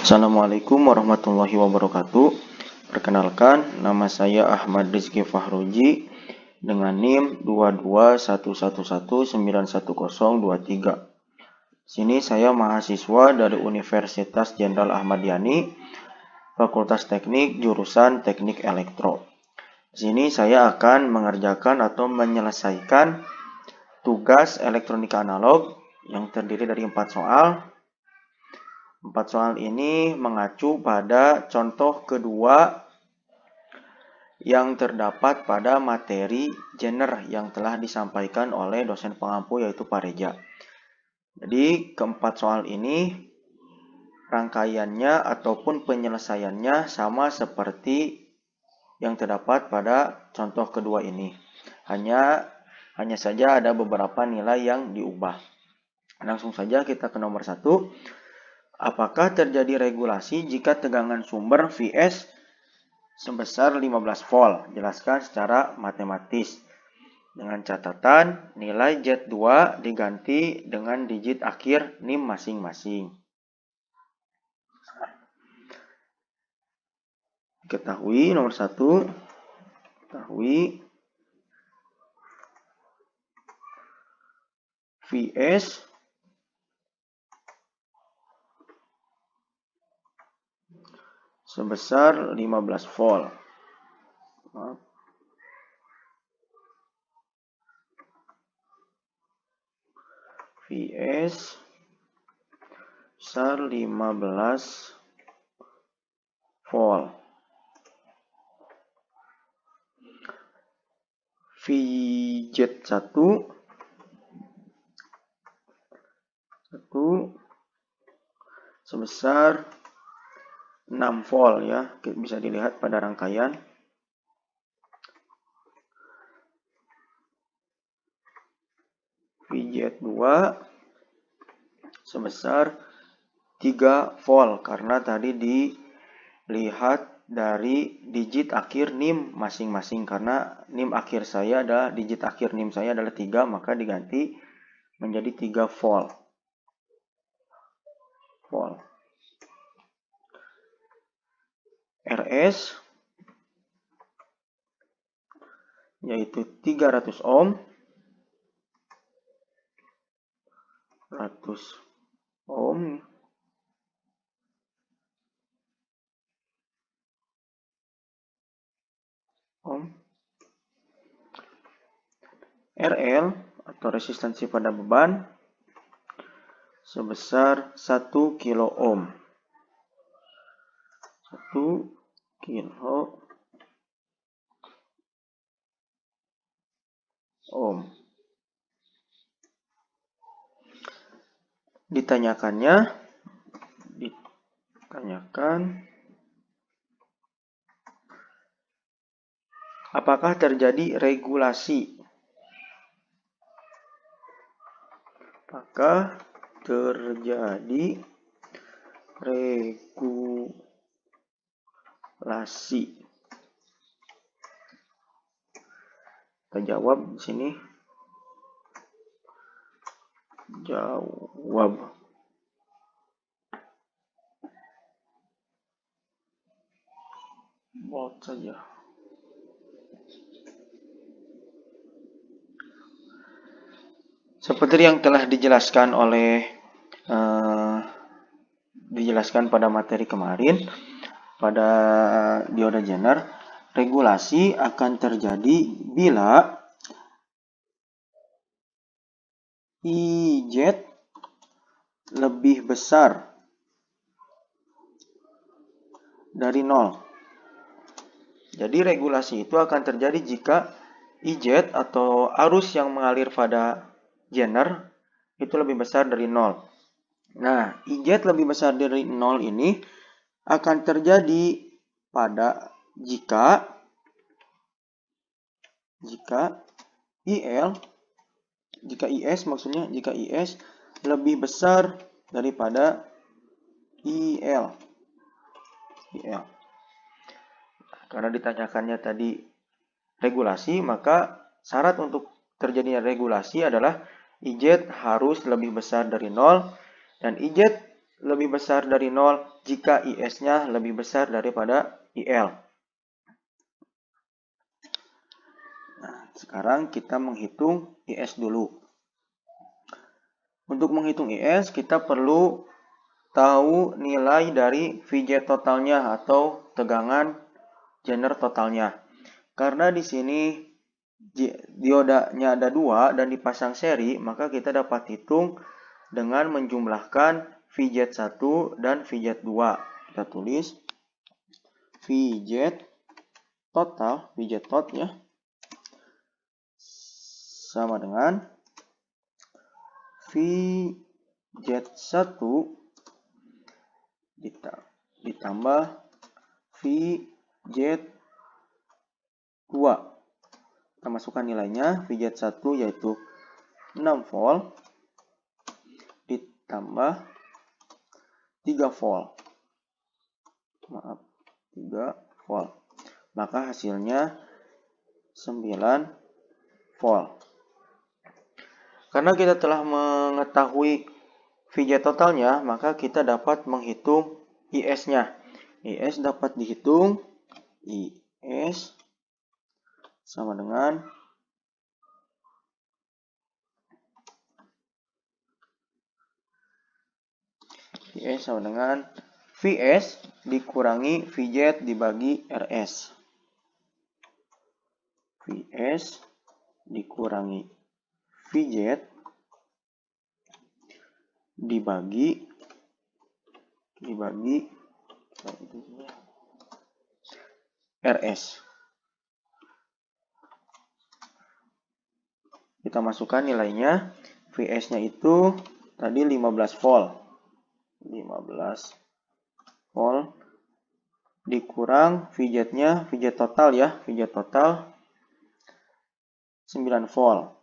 Assalamualaikum warahmatullahi wabarakatuh. Perkenalkan, nama saya Ahmad Rizky Fahruji dengan NIM 22111911023. Sini saya mahasiswa dari Universitas Jenderal Ahmad Yani, Fakultas Teknik jurusan Teknik Elektro. Sini saya akan mengerjakan atau menyelesaikan tugas elektronika analog yang terdiri dari 4 soal. 4 soal ini mengacu pada contoh kedua yang terdapat pada materi genre yang telah disampaikan oleh dosen pengampu yaitu Pak Reja. Jadi keempat soal ini rangkaiannya ataupun penyelesaiannya sama seperti yang terdapat pada contoh kedua ini. Hanya saja ada beberapa nilai yang diubah. Langsung saja kita ke nomor 1. Apakah terjadi regulasi jika tegangan sumber Vs sebesar 15 volt? Jelaskan secara matematis. Dengan catatan, nilai Z2 diganti dengan digit akhir NIM masing-masing. Ketahui nomor 1. Ketahui Vs sebesar 15 volt. Vs sebesar 15 volt. Vz1 sebesar 6 volt ya, bisa dilihat pada rangkaian. Vz2 sebesar 3 volt karena tadi dilihat dari digit akhir NIM masing-masing, karena NIM akhir saya adalah digit akhir NIM saya adalah 3, maka diganti menjadi 3 volt. RS yaitu 300 ohm. 100 ohm. RL atau resistansi pada beban sebesar 1 kilo ohm. 1 kilo ohm. Ditanyakan apakah terjadi regulasi? Apakah terjadi regulasi? Kita jawab di sini. Jawab. Bold saja. Seperti yang telah dijelaskan pada materi kemarin, pada dioda Zener, regulasi akan terjadi bila IZ lebih besar dari 0. Jadi regulasi itu akan terjadi jika IZ atau arus yang mengalir pada Zener itu lebih besar dari 0. Nah, IZ lebih besar dari 0 ini akan terjadi pada jika IS lebih besar daripada IL. Karena ditanyakannya tadi regulasi, maka syarat untuk terjadinya regulasi adalah IZ harus lebih besar dari 0 dan IZ lebih besar dari 0 jika IS-nya lebih besar daripada IL. Nah, sekarang kita menghitung IS dulu. Untuk menghitung IS, kita perlu tahu nilai dari VJ totalnya atau tegangan Zener totalnya. Karena di sini diodanya ada 2 dan dipasang seri, maka kita dapat hitung dengan menjumlahkan VZ1 dan VZ2. Kita tulis VZ total, VZ tot ya, sama dengan VZ1 ditambah VZ2. Kita masukkan nilainya. VZ1 yaitu 6 volt ditambah 3 volt. Maaf, 3 volt. Maka hasilnya 9 volt. Karena kita telah mengetahui VJ totalnya, maka kita dapat menghitung IS-nya. IS dapat dihitung. IS sama dengan VS dikurangi VZ dibagi RS. VS dikurangi VZ dibagi RS. Kita masukkan nilainya. VS-nya itu tadi 15 volt. 15 volt dikurang VZ-nya, VZ total ya, VZ total 9 volt.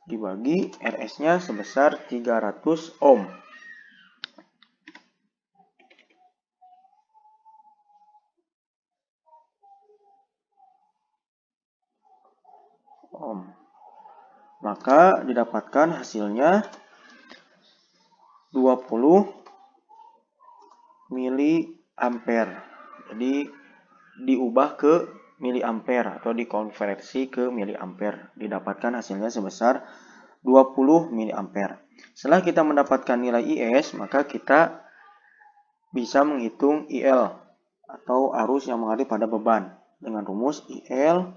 Dibagi RS-nya sebesar 300 ohm. Maka didapatkan hasilnya 20 miliampere. Jadi diubah ke miliampere atau dikonversi ke miliampere. Didapatkan hasilnya sebesar 20 miliampere. Setelah kita mendapatkan nilai IS, maka kita bisa menghitung IL atau arus yang mengalir pada beban dengan rumus IL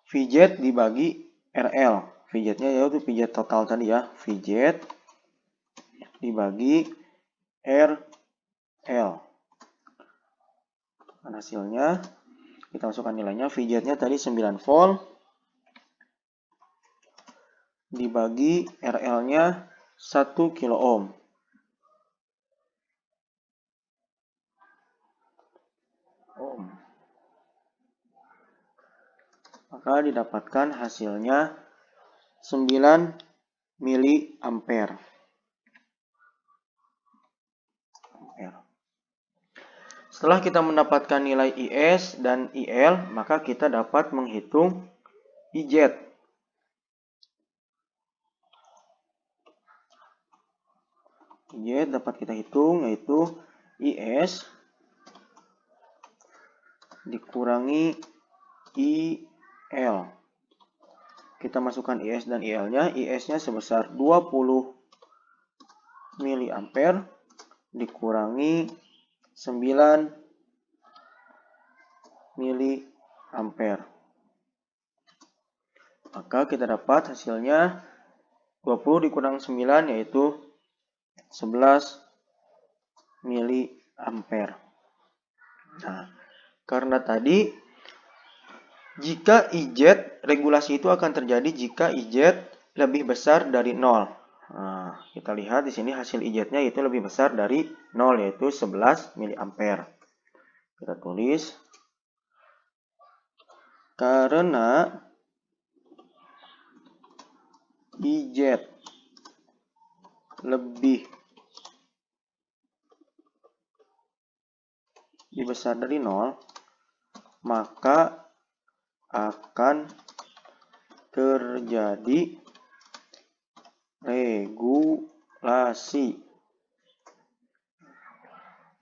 VZ dibagi RL. VZ-nya yaitu VZ total tadi ya. VZ dibagi RL. Dan hasilnya kita masukkan nilainya. VZ-nya tadi 9 volt dibagi RL-nya 1 kilo ohm. Maka didapatkan hasilnya 9 miliampere. Setelah kita mendapatkan nilai IS dan IL, maka kita dapat menghitung IZ. IZ dapat kita hitung, yaitu IS dikurangi IL. Kita masukkan IS dan IL-nya. IS-nya sebesar 20 miliampere dikurangi 9 miliampere. Maka kita dapat hasilnya 20 dikurang 9 yaitu 11 miliampere. Nah, karena tadi jika IZ, regulasi itu akan terjadi jika IZ lebih besar dari 0. Nah, kita lihat di sini hasil IZ-nya itu lebih besar dari 0 yaitu 11 miliampere. Kita tulis karena IZ lebih besar dari 0, maka akan terjadi regulasi.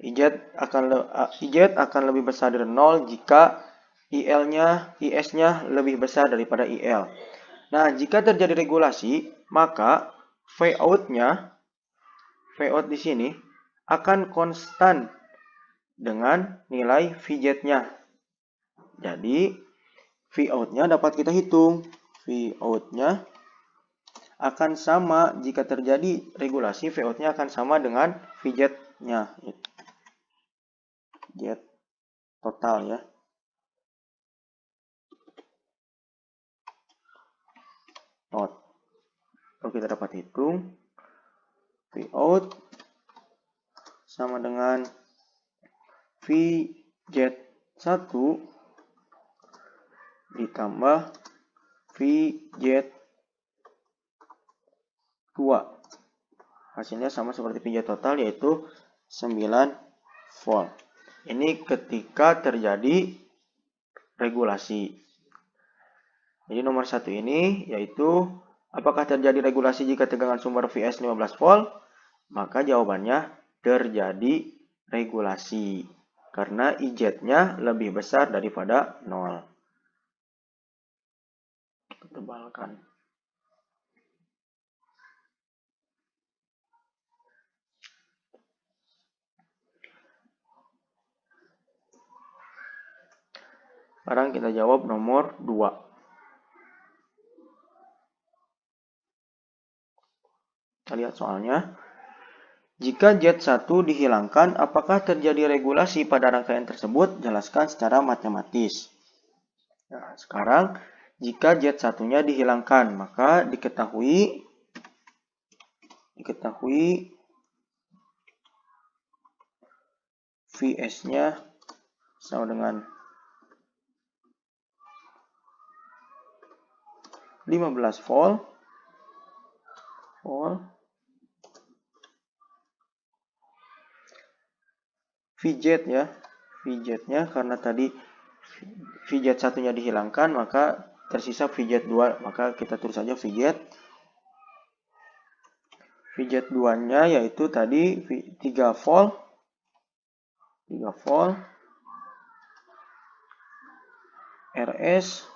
IZ akan lebih besar dari 0 jika IS-nya lebih besar daripada IL. Nah, jika terjadi regulasi, maka Vout di sini akan konstan dengan nilai Vz-nya. Jadi, Vout-nya dapat kita hitung. Vout-nya akan sama jika terjadi regulasi, Vout-nya akan sama dengan Vz-nya. Z total ya. Not. Lalu kita dapat hitung Vout sama dengan Vz1 ditambah Vz2. Hasilnya sama seperti Vz total, yaitu 9 volt. Ini ketika terjadi regulasi. Jadi nomor 1 ini yaitu apakah terjadi regulasi jika tegangan sumber Vs 15 volt? Maka jawabannya terjadi regulasi karena IZ-nya lebih besar daripada 0. Kita tebalkan. Sekarang kita jawab nomor 2. Kita lihat soalnya. Jika Z1 dihilangkan, apakah terjadi regulasi pada rangkaian tersebut? Jelaskan secara matematis. Nah, sekarang jika Z1-nya dihilangkan, maka diketahui Vs-nya sama dengan 15 volt. Vz ya. Vz-nya karena tadi Vz1-nya dihilangkan, maka tersisa Vz2. Maka kita tulis saja Vz. Vz2-nya yaitu tadi 3 volt. 3 volt. Rs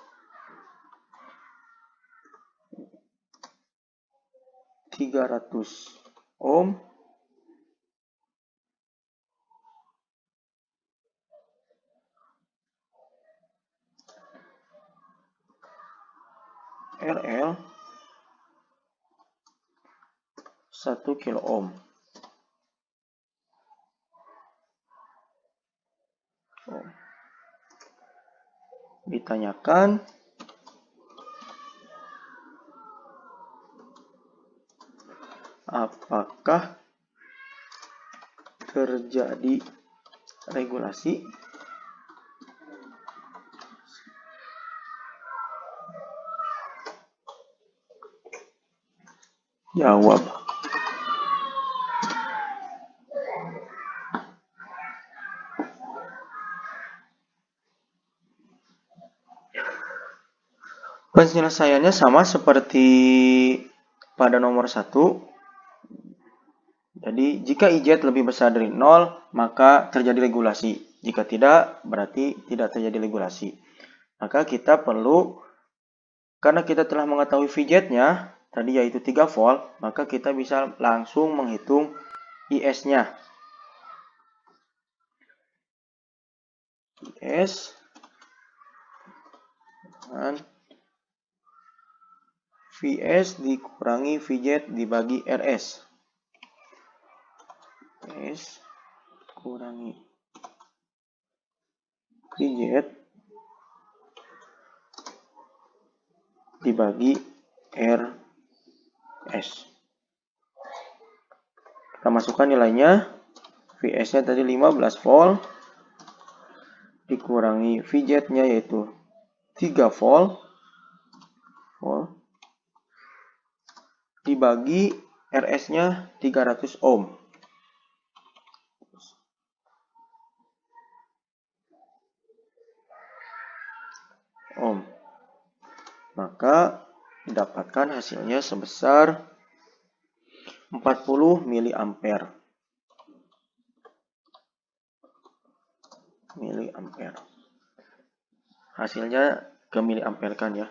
300 ohm. RL 1 kilo ohm. Ditanyakan apakah terjadi regulasi? Jawab. Penyelesaiannya sama seperti pada nomor 1. Jadi, jika IZ lebih besar dari 0, maka terjadi regulasi. Jika tidak, berarti tidak terjadi regulasi. Maka kita perlu, karena kita telah mengetahui Vz-nya, tadi yaitu 3 volt, maka kita bisa langsung menghitung IS-nya. IS dengan Vs dikurangi Vz dibagi Rs. Vs kurangi Vz dibagi Rs. Kita masukkan nilainya. Vs-nya tadi 15 volt dikurangi Vz-nya yaitu 3 volt dibagi Rs-nya 300 ohm. ohm. Maka didapatkan hasilnya sebesar 40 miliampere. Hasilnya ke miliamperkan ya.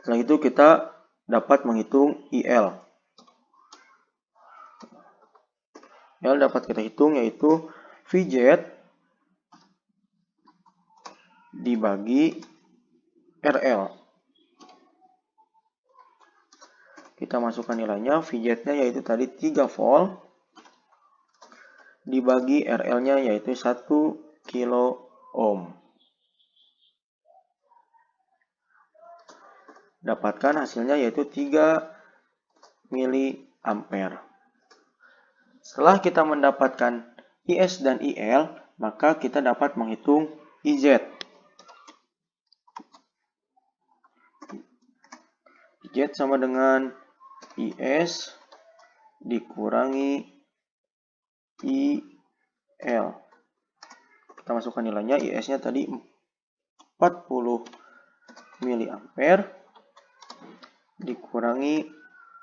Setelah itu kita dapat menghitung IL. IL dapat kita hitung yaitu VZ dibagi RL. Kita masukkan nilainya, VZ-nya yaitu tadi 3 volt dibagi RL-nya yaitu 1 kilo ohm. Dapatkan hasilnya yaitu 3 miliampere. Setelah kita mendapatkan IS dan IL, maka kita dapat menghitung IZ. IZ sama dengan IS dikurangi IL. Kita masukkan nilainya, IS-nya tadi 40 miliampere dikurangi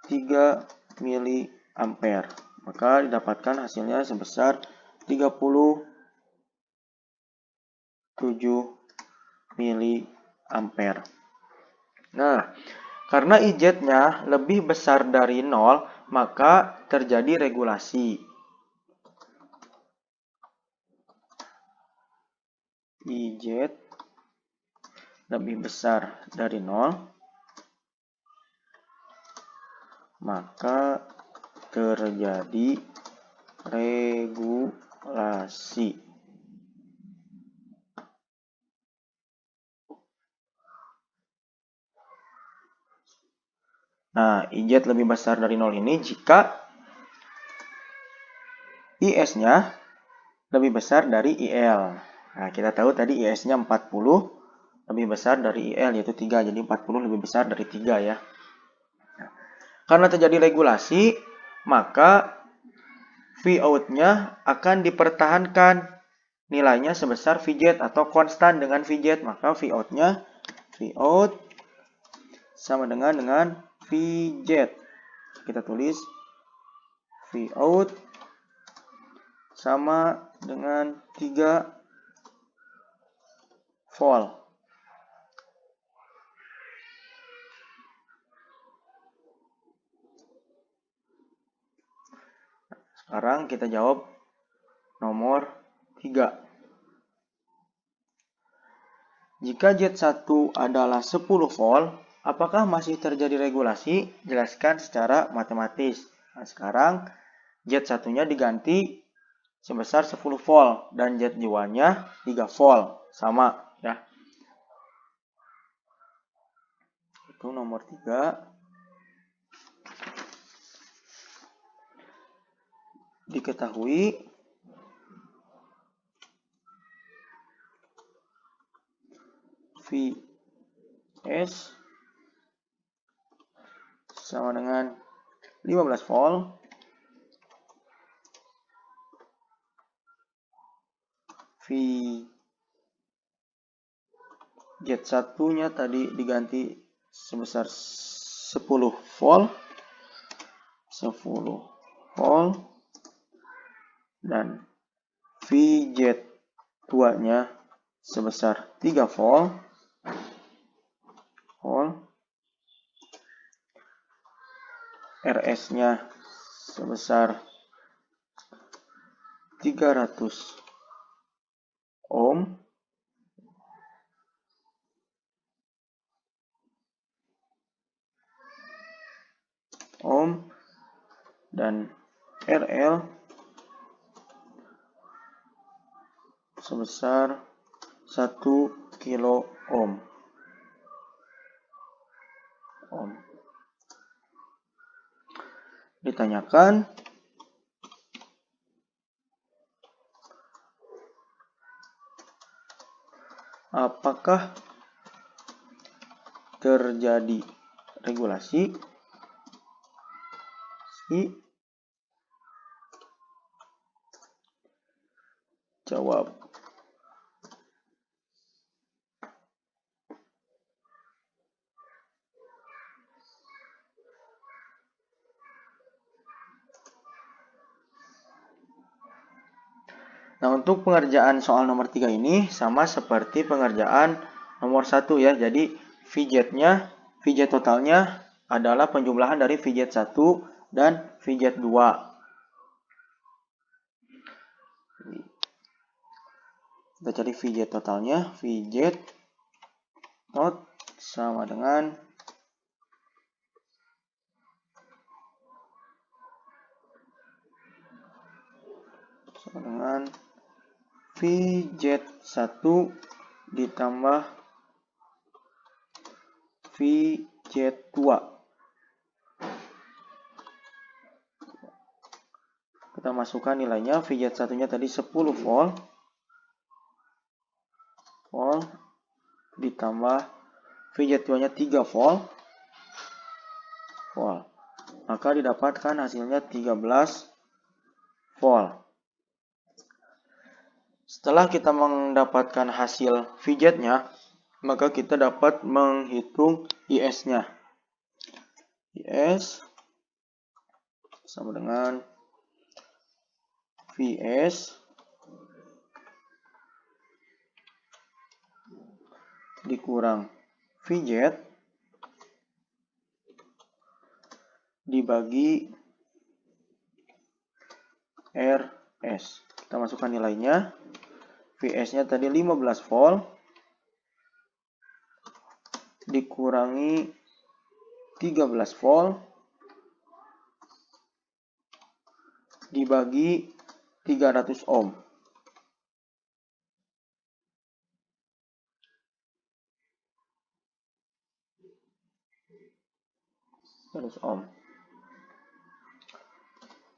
3 miliampere. Maka didapatkan hasilnya sebesar 37 miliampere. Nah, karena IZ-nya lebih besar dari 0, maka terjadi regulasi. IZ lebih besar dari 0, maka terjadi regulasi. Nah, IZ lebih besar dari 0 ini jika IS-nya lebih besar dari IL. Nah, kita tahu tadi IS-nya 40 lebih besar dari IL yaitu 3, jadi 40 lebih besar dari 3 ya. Karena terjadi regulasi, maka Vout-nya akan dipertahankan nilainya sebesar VZ atau konstan dengan VZ. Maka Vout-nya Vout sama dengan VZ. Kita tulis Vout sama dengan 3 volt. Sekarang kita jawab nomor 3. Jika Z1 adalah 10 volt, apakah masih terjadi regulasi? Jelaskan secara matematis. Nah, sekarang Z1-nya diganti sebesar 10 volt dan Z2-nya 3 volt. Sama ya. Itu nomor 3. Diketahui Vs sama dengan 15 volt Z1-nya tadi diganti sebesar 10 volt dan VZ2-nya sebesar 3 volt. RS-nya sebesar 300 ohm. Dan RL sebesar 1 kilo ohm. Ditanyakan apakah terjadi regulasi? Jawab untuk pengerjaan soal nomor 3 ini sama seperti pengerjaan nomor 1 ya. Jadi VJ totalnya adalah penjumlahan dari VJ 1 dan VJ 2. Kita cari VJ totalnya. VJ tot sama dengan VJ 1 ditambah VJ 2. Kita masukkan nilainya. VJ 1-nya tadi 10 volt ditambah VJ 2-nya 3 volt. Maka didapatkan hasilnya 13 volt. Setelah kita mendapatkan hasil VJ-nya, maka kita dapat menghitung IS-nya. IS sama dengan VS dikurang VJ dibagi RS. Kita masukkan nilainya. VS-nya tadi 15 volt dikurangi 13 volt dibagi 300 ohm.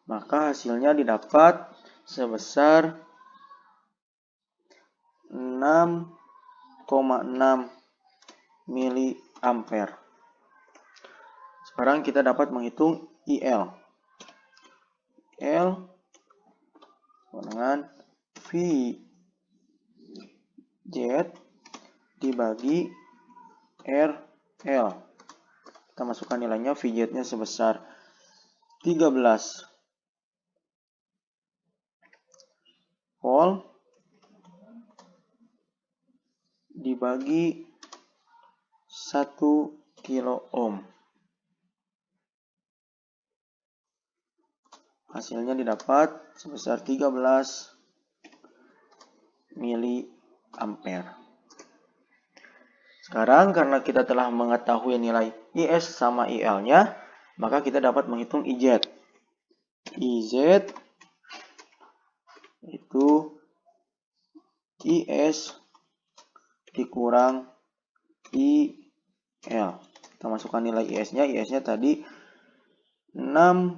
Maka hasilnya didapat sebesar 6,6 miliampere. Sekarang kita dapat menghitung IL. IL dengan VJ dibagi RL. Kita masukkan nilainya. VJ-nya sebesar 13 volt dibagi 1 kilo ohm. Hasilnya didapat sebesar 13 miliampere. Sekarang karena kita telah mengetahui nilai IS sama IL-nya, maka kita dapat menghitung IZ. IZ itu IS dikurang IL. Kita masukkan nilai IS-nya. IS-nya tadi 6,6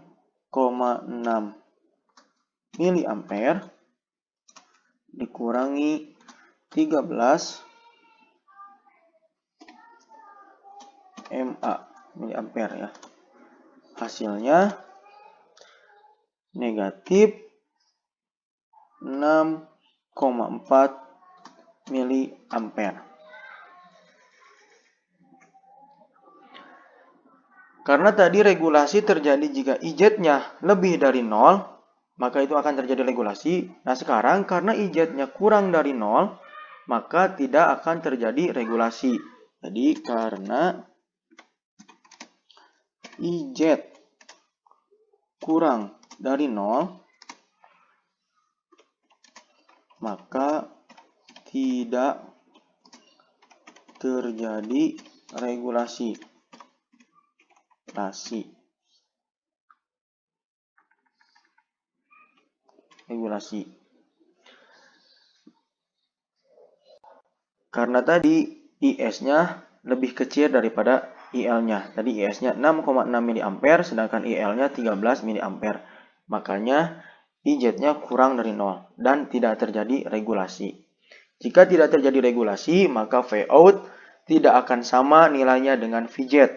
miliampere dikurangi 13 miliampere ya. Hasilnya negatif 6,4 miliampere. Karena tadi regulasi terjadi jika IZ-nya lebih dari 0, maka itu akan terjadi regulasi. Nah sekarang karena IZ-nya kurang dari 0, maka tidak akan terjadi regulasi. Jadi karena IZ kurang dari 0, maka tidak terjadi regulasi. Karena tadi IS-nya lebih kecil daripada IL-nya. Tadi IS-nya 6,6 miliampere sedangkan IL-nya 13 miliampere. Makanya IZ-nya kurang dari 0 dan tidak terjadi regulasi. Jika tidak terjadi regulasi, maka Vout tidak akan sama nilainya dengan VZ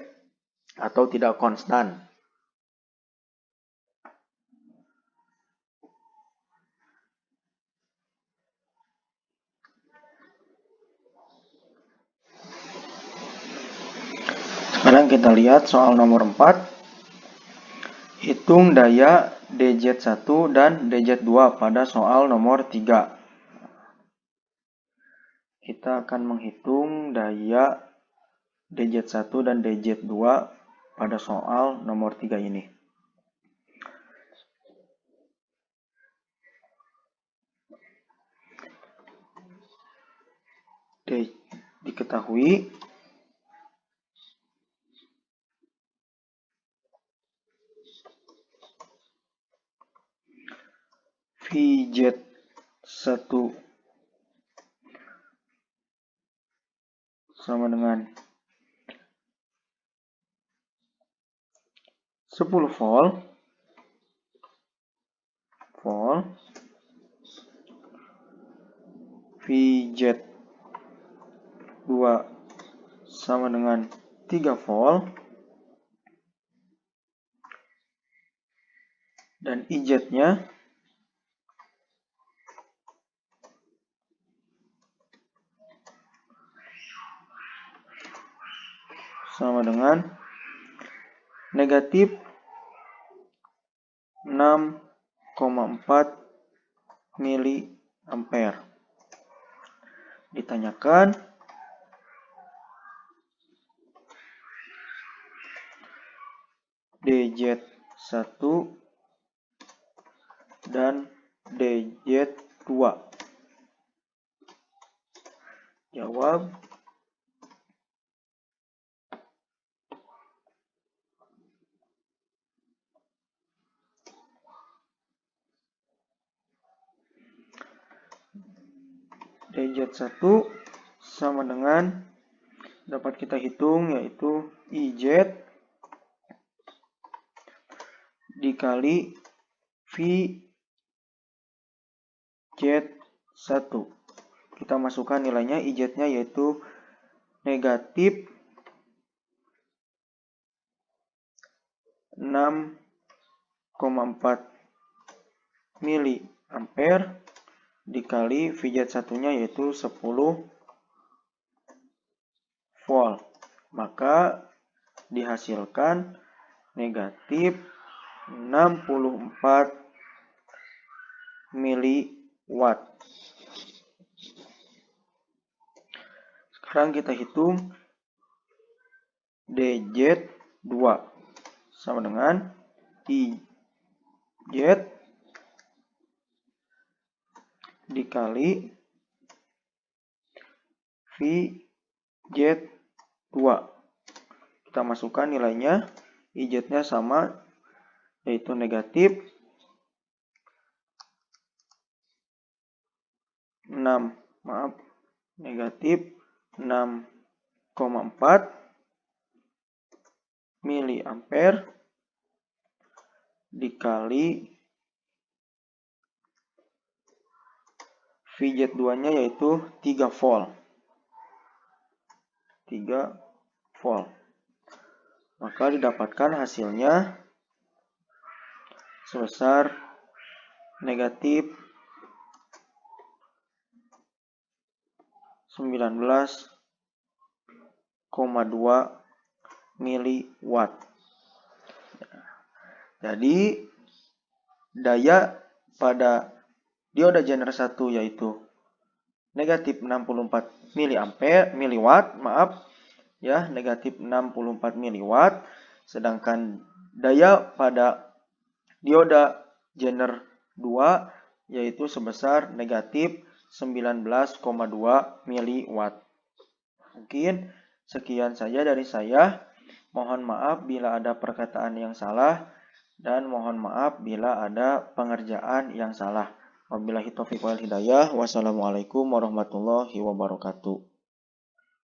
atau tidak konstan. Sekarang kita lihat soal nomor 4. Hitung daya DZ1 dan DZ2 pada soal nomor 3. kita akan menghitung daya dz1 dan dz2 pada soal nomor 3 ini. Diketahui Vz1 sama dengan 10 volt, Vz2 sama dengan 3 volt, dan IZ-nya sama dengan negatif 6,4 miliampere. Ditanyakan dz1 dan dz2. Jawab dz1 sama dengan, dapat kita hitung, yaitu IZ dikali Vz1. Kita masukkan nilainya, IZ-nya yaitu negatif 6,4 miliampere dikali Vz1-nya yaitu 10 volt. Maka dihasilkan negatif 64 miliwatt. Sekarang kita hitung dz2 sama dengan IZ dikali Vz2. Kita masukkan nilainya, IZ-nya sama, yaitu negatif 6,4 miliampere dikali Vz2-nya yaitu 3 volt. Maka didapatkan hasilnya sebesar negatif 19,2 miliwatt. Jadi daya pada dioda genre 1 yaitu negatif 64 miliwatt, negatif 64 miliwatt, sedangkan daya pada dioda genre 2 yaitu sebesar negatif 19,2 miliwatt. Mungkin sekian saja dari saya. Mohon maaf bila ada perkataan yang salah, dan mohon maaf bila ada pengerjaan yang salah. Wabillahi taufiq wal hidayah. Wassalamualaikum warahmatullahi wabarakatuh.